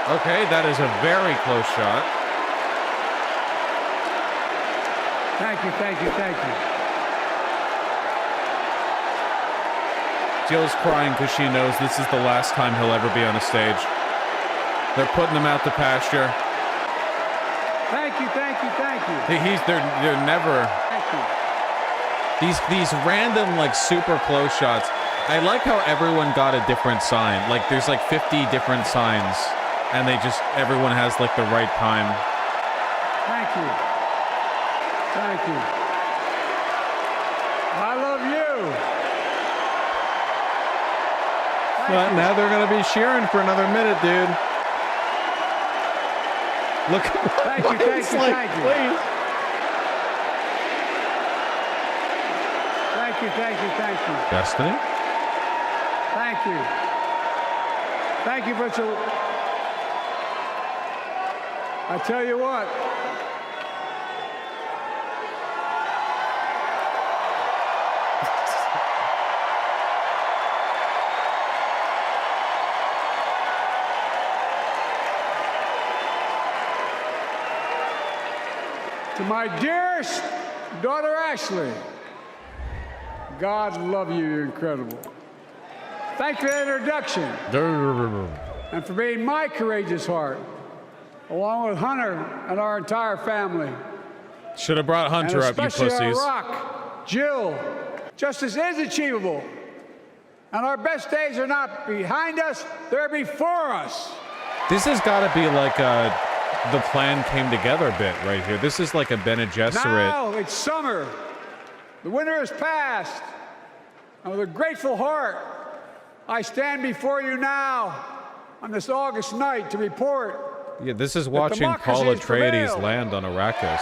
Okay, that is a very close shot. Thank you, thank you, thank you. Jill's crying because she knows this is the last time he'll ever be on a stage. They're putting him out to pasture. Thank you, thank you, thank you. They're never. Thank you. These random, like, super close shots. I like how everyone got a different sign. Like, there's like 50 different signs, and everyone has like the right time. Thank you. Thank you. I love you. Well, now they're gonna be cheering for another minute, dude. Look. Thank you, thank you, thank you. Please. Thank you, thank you, thank you. Destiny? Thank you. Thank you for so. I tell you what. To my dearest daughter Ashley, God love you, you're incredible. Thank you for the introduction and for being my courageous heart, along with Hunter and our entire family. Should have brought Hunter up, you pussies. Especially our rock, Jill. Justice is achievable, and our best days are not behind us, they're before us. This has got to be like the plan came together bit right here. This is like a Bene Gesserit. Now it's summer. The winter is past. And with a grateful heart, I stand before you now on this August night to report. Yeah, this is watching Paul Atreides land on Arrakis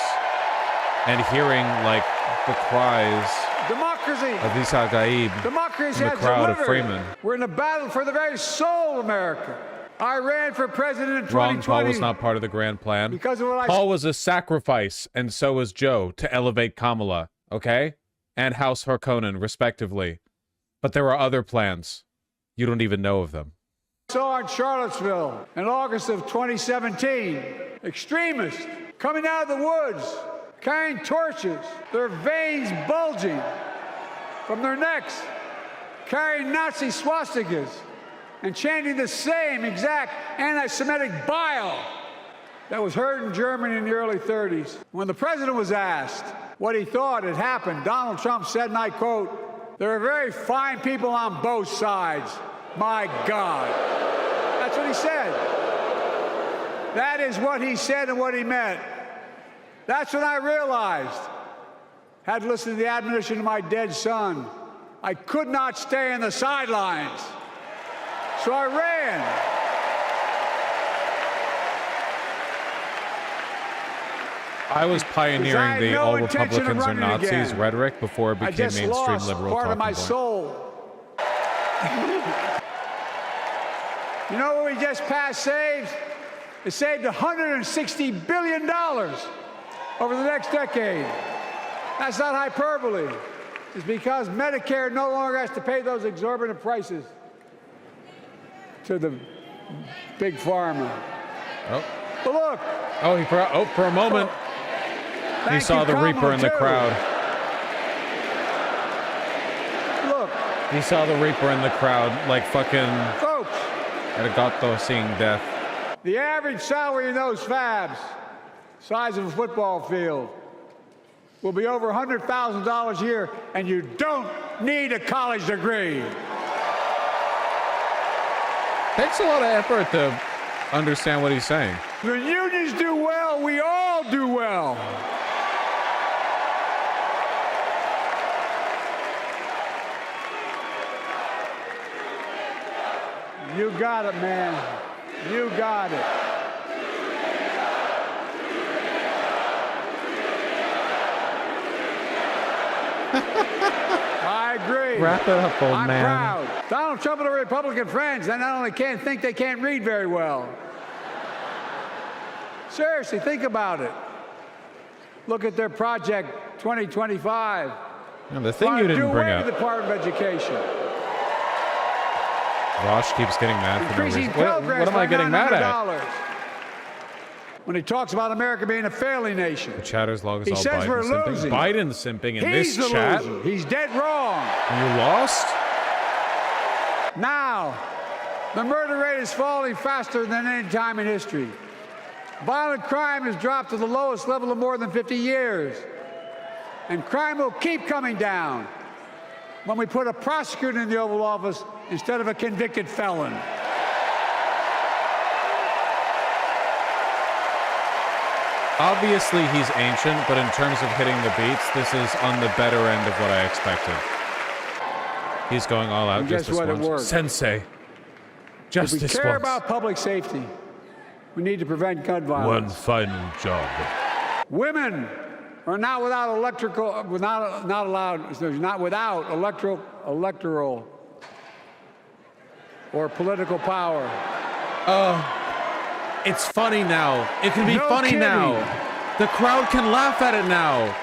and hearing like the cries of Isa Gaib in the crowd of Freeman. We're in a battle for the very soul of America. I ran for president in 2020. Wrong, Paul was not part of the grand plan. Because of what Paul was a sacrifice, and so was Joe, to elevate Kamala, okay? And House Harkonnen, respectively. But there are other plans. You don't even know of them. I saw in Charlottesville in August of 2017, extremists coming out of the woods, carrying torches, their veins bulging from their necks, carrying Nazi swastikas, and chanting the same exact anti-Semitic bile that was heard in Germany in the early 30s. When the president was asked what he thought had happened, Donald Trump said, and I quote, "There are very fine people on both sides. My God." That's what he said. That is what he said and what he meant. That's when I realized, had listened to the admonition of my dead son, I could not stay in the sidelines. So I ran. I was pioneering the all Republicans are Nazis rhetoric before it became mainstream liberal part talking of my point. soul. You know what we just passed saved? It saved $160 billion over the next decade. That's not hyperbole. It's because Medicare no longer has to pay those exorbitant prices to the big pharma. Oh. But look. Oh, for a moment, he saw the Reaper in the crowd. Look. He saw the Reaper in the crowd, like fucking folks. El Gato seeing death. The average salary in those fabs, size of a football field, will be over $100,000 a year, and you don't need a college degree. Takes a lot of effort to understand what he's saying. When unions do well, we all do well. You got it, man. You got it. I agree. Wrap it up, old I'm man. proud. Donald Trump and the Republican friends, they not only can't think, they can't read very well. Seriously, think about it. Look at their Project 2025. And the thing you didn't bring up. The Department of Education. Vaush keeps getting mad for no Increasing reason. Pell What Grants am I by getting mad at? $900. When he talks about America being a failing nation. The chatter's log is He all says Biden we're simping. losing. Biden simping in He's this the chat. loser. He's dead wrong. You lost? Now, the murder rate is falling faster than any time in history. Violent crime has dropped to the lowest level of more than 50 years. And crime will keep coming down when we put a prosecutor in the Oval Office instead of a convicted felon. Obviously, he's ancient, but in terms of hitting the beats, this is on the better end of what I expected. He's going all out And just guess this what? It once. worked. Sensei. Just If we this care once. about public safety, we need to prevent gun One violence. final job. Women are not without electoral or political power. It's funny now. It can be No funny kidding. now. The crowd can laugh at it now.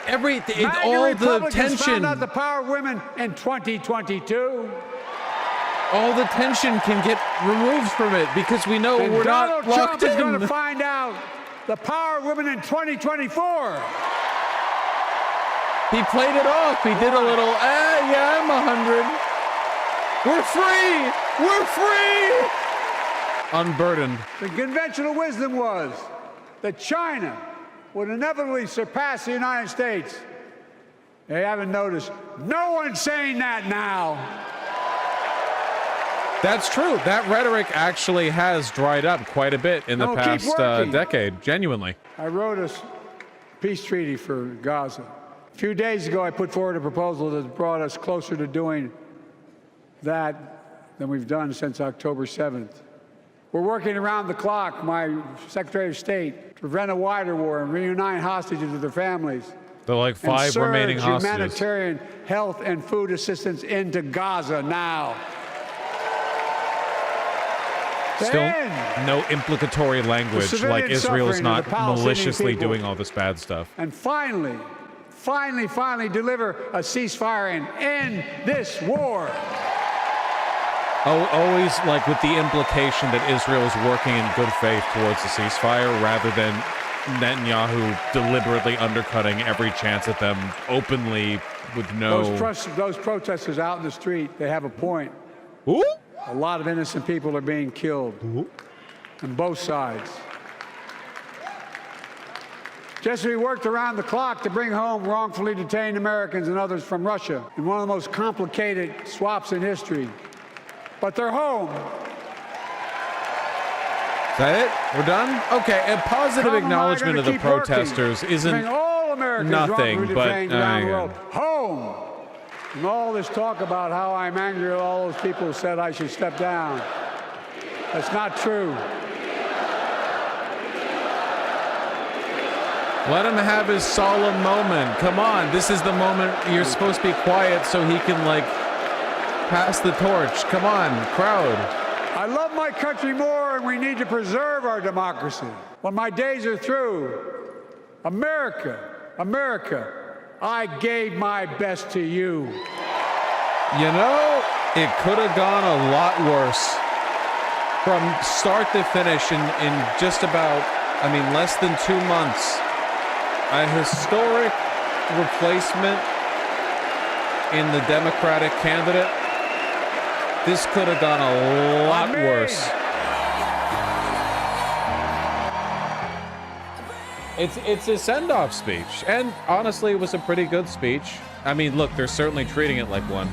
MAGA All the Republicans tension. found out the power of women in 2022. All the tension can get removed from it because we know And we're Donald not locked Trump is going in. to find out the power of women in 2024. He played it off. He did a little, yeah, I'm 100. We're free. We're free. Unburdened. The conventional wisdom was that China would inevitably surpass the United States. They haven't noticed. No one's saying that now. That's true. That rhetoric actually has dried up quite a bit in the No, keep past working. decade, genuinely. I wrote a peace treaty for Gaza. A few days ago, I put forward a proposal that brought us closer to doing that than we've done since October 7th. We're working around the clock, my Secretary of State, to prevent a wider war and reunite hostages with their families. The like And 5 remaining surge hostages. humanitarian health and food assistance into Gaza now. To Still, end. no implicatory language civilian like Israel's suffering not of the Palestinian maliciously people. doing all this bad stuff. And finally deliver a ceasefire and end this war. Oh, always like with the implication that Israel is working in good faith towards a ceasefire rather than Netanyahu deliberately undercutting every chance at them openly with no... Those protesters out in the street, they have a point. Ooh. A lot of innocent people are being killed on both sides. Just as we worked around the clock to bring home wrongfully detained Americans and others from Russia in one of the most complicated swaps in history. But they're home. Is that it? We're done? Okay, a positive How am I acknowledgement gonna of the keep working protesters to isn't bring all Americans nothing, wrongfully but detained around the world home. And all this talk about how I'm angry at all those people who said I should step down. That's not true. let him have his solemn moment. Come on, this is the moment you're supposed to be quiet so he can like pass the torch. Come on, crowd. I love my country more, and we need to preserve our democracy. When my days are through, America, I gave my best to you. You know, it could have gone a lot worse. From start to finish in just about, less than 2 months, a historic replacement in the Democratic candidate. This could have gone a lot worse. It's a send-off speech, and honestly, it was a pretty good speech. Look, they're certainly treating it like one.